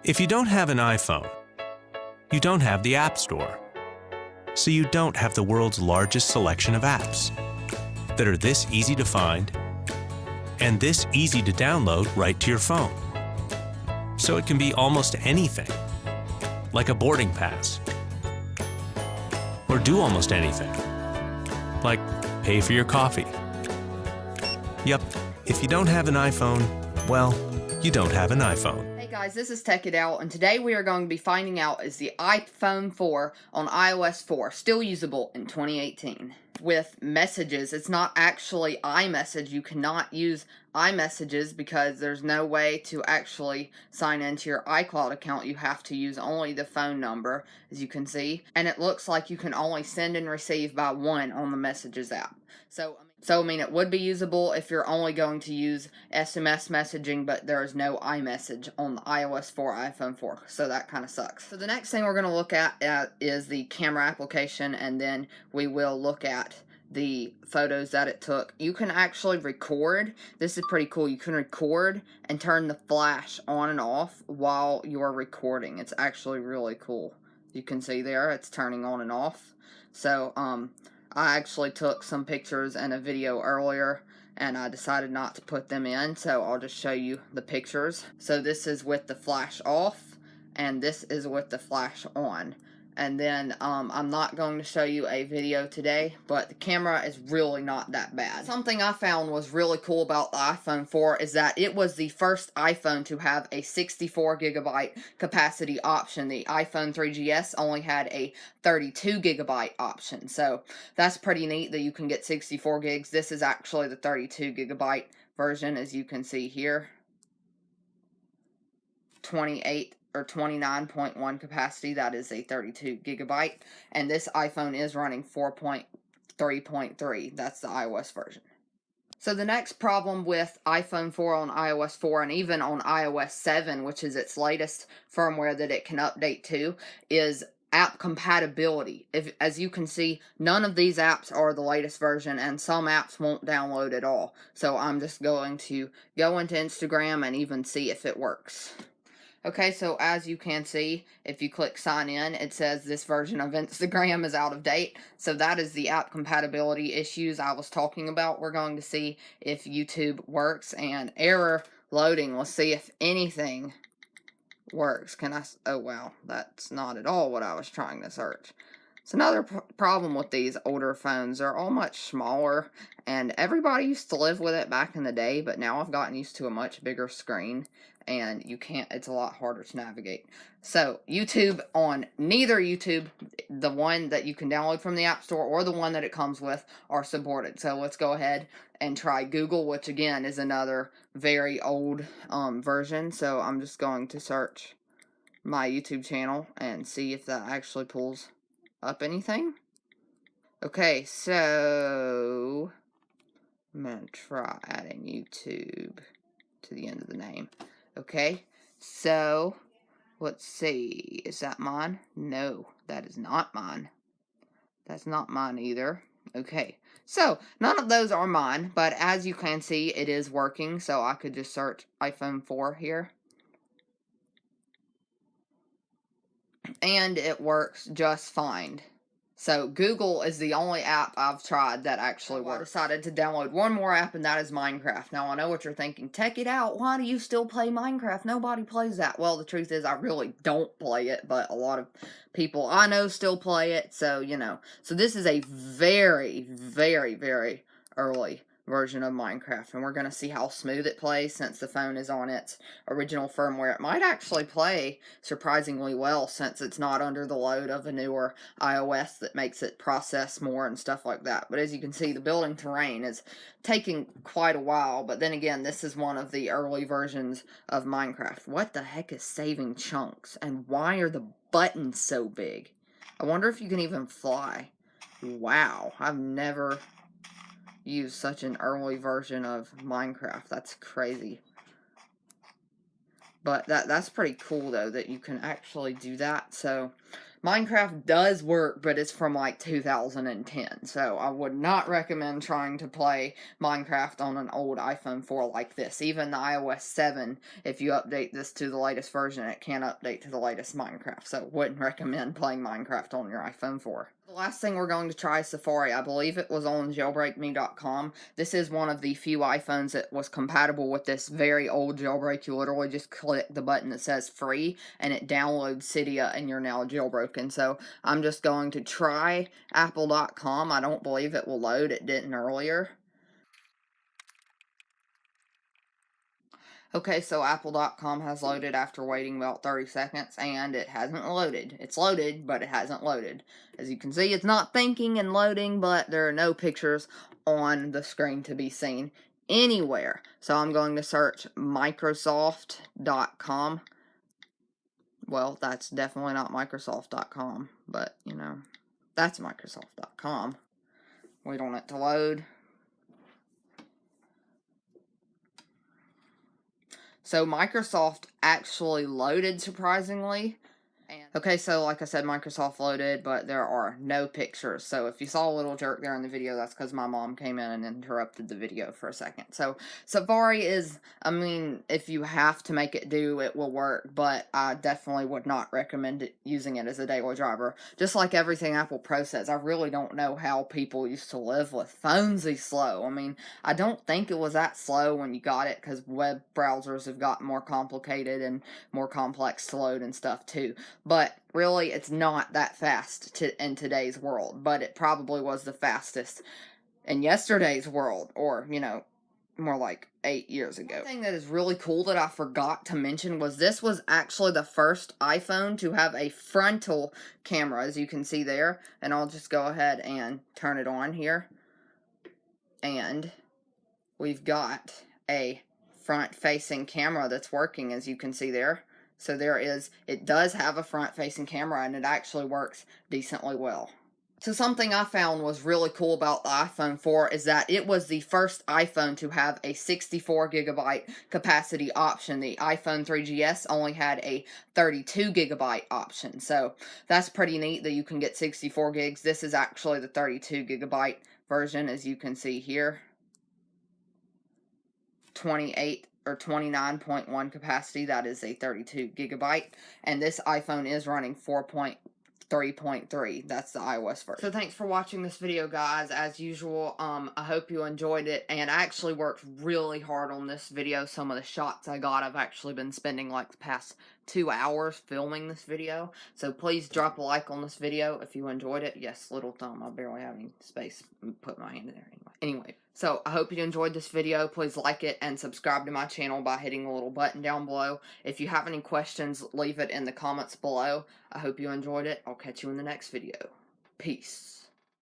If you don't have an iPhone, you don't have the App Store. So you don't have the world's largest selection of apps that are this easy to find and this easy to download right to your phone. So it can be almost anything, like a boarding pass, or do almost anything, like pay for your coffee. Yep, if you don't have an iPhone, well, you don't have an iPhone. Hey guys, this is Tech It Out, and today we are going to be finding out is the iPhone 4 on iOS 4 still usable in 2018. With messages, it's not actually iMessage. You cannot use iMessages because there's no way to actually sign into your iCloud account. You have to use only the phone number, as you can see. And it looks like you can only send and receive by one on the Messages app. So I mean, it would be usable if you're only going to use SMS messaging, but there is no iMessage on the iOS 4 iPhone 4, so that kind of sucks. So the next thing we're going to look at is the camera application, and then we will look at the photos that it took. You can actually record. This is pretty cool. You can record and turn the flash on and off while you're recording. It's actually really cool. You can see there, it's turning on and off. So, I actually took some pictures and a video earlier, and I decided not to put them in, so I'll just show you the pictures. So this is with the flash off, and this is with the flash on. And then, I'm not going to show you a video today, but the camera is really not that bad. Something I found was really cool about the iPhone 4 is that it was the first iPhone to have a 64GB capacity option. The iPhone 3GS only had a 32GB option, so that's pretty neat that you can get 64 gigs. This is actually the 32GB version, as you can see here. 28 or 29.1 capacity, that is a 32GB, and this iPhone is running 4.3.3. That's the iOS version. So the next problem with iPhone 4 on iOS 4 and even on iOS 7, which is its latest firmware that it can update to, is app compatibility. As you can see, none of these apps are the latest version, and some apps won't download at all. So I'm just going to go into Instagram and even see if it works. Okay, so as you can see, if you click sign in, it says this version of Instagram is out of date. So that is the app compatibility issues I was talking about. We're going to see if YouTube works, and error loading. Let's see if anything works. Oh wow, that's not at all what I was trying to search. It's another problem with these older phones. They're all much smaller, and everybody used to live with it back in the day, but now I've gotten used to a much bigger screen, and it's a lot harder to navigate. So, YouTube, on neither YouTube, the one that you can download from the App Store or the one that it comes with, are supported. So, let's go ahead and try Google, which again is another very old version. So, I'm just going to search my YouTube channel and see if that actually pulls up anything. Okay, so I'm gonna try adding YouTube to the end of the name. Okay, so let's see, is that mine? No, that is not mine. That's not mine either. Okay, so none of those are mine, but as you can see, it is working. So I could just search iPhone 4 here, and it works just fine. So Google is the only app I've tried that actually works. I decided to download one more app, and that is Minecraft. Now I know what you're thinking, Tech It Out, why do you still play Minecraft? Nobody plays that. Well, the truth is I really don't play it, but a lot of people I know still play it, so you know. So this is a very, very, very early version of Minecraft, and we're going to see how smooth it plays since the phone is on its original firmware. It might actually play surprisingly well since it's not under the load of a newer iOS that makes it process more and stuff like that. But as you can see, the building terrain is taking quite a while, but then again, this is one of the early versions of Minecraft. What the heck is saving chunks, and why are the buttons so big? I wonder if you can even fly. Wow, I've never use such an early version of Minecraft. That's crazy. But that's pretty cool though that you can actually do that. So Minecraft does work, but it's from like 2010, so I would not recommend trying to play Minecraft on an old iPhone 4 like this. Even the iOS 7, if you update this to the latest version, it can't update to the latest Minecraft, so wouldn't recommend playing Minecraft on your iPhone 4. The last thing we're going to try is Safari. I believe it was on jailbreakme.com. This is one of the few iPhones that was compatible with this very old jailbreak. You literally just click the button that says free, and it downloads Cydia, and you're now jailbroken. So I'm just going to try apple.com. I don't believe it will load. It didn't earlier. Okay, so apple.com has loaded after waiting about 30 seconds, and it hasn't loaded. It's loaded, but it hasn't loaded. As you can see, it's not thinking and loading, but there are no pictures on the screen to be seen anywhere. So I'm going to search Microsoft.com. Well, that's definitely not Microsoft.com, but, you know, that's Microsoft.com. Wait on it to load. So Microsoft actually loaded, surprisingly. Okay, so like I said, Microsoft loaded, but there are no pictures. So if you saw a little jerk there in the video, that's because my mom came in and interrupted the video for a second. So Safari is, I mean, if you have to make it do, it will work, but I definitely would not recommend using it as a daily driver. Just like everything Apple Pro says, I really don't know how people used to live with phones these slow. I mean, I don't think it was that slow when you got it, because web browsers have gotten more complicated and more complex to load and stuff too. But really, it's not that fast in today's world, but it probably was the fastest in yesterday's world, or, you know, more like 8 years ago. One thing that is really cool that I forgot to mention was this was actually the first iPhone to have a frontal camera, as you can see there, and I'll just go ahead and turn it on here, and we've got a front-facing camera that's working, as you can see there. So it does have a front-facing camera, and it actually works decently well. So something I found was really cool about the iPhone 4 is that it was the first iPhone to have a 64 gigabyte capacity option. The iPhone 3GS only had a 32 gigabyte option. So that's pretty neat that you can get 64 gigs. This is actually the 32 gigabyte version, as you can see here. 28 or 29.1 capacity, that is a 32 gigabyte, and this iPhone is running 4.3.3. That's the iOS version. So thanks for watching this video, guys. As usual, I hope you enjoyed it, and I actually worked really hard on this video. Some of the shots I got, I've actually been spending like the past 2 hours filming this video, so please drop a like on this video if you enjoyed it. Yes, little thumb, I barely have any space to put my hand in there anyway. So I hope you enjoyed this video. Please like it and subscribe to my channel by hitting the little button down below. If you have any questions, leave it in the comments below. I hope you enjoyed it. I'll catch you in the next video. Peace.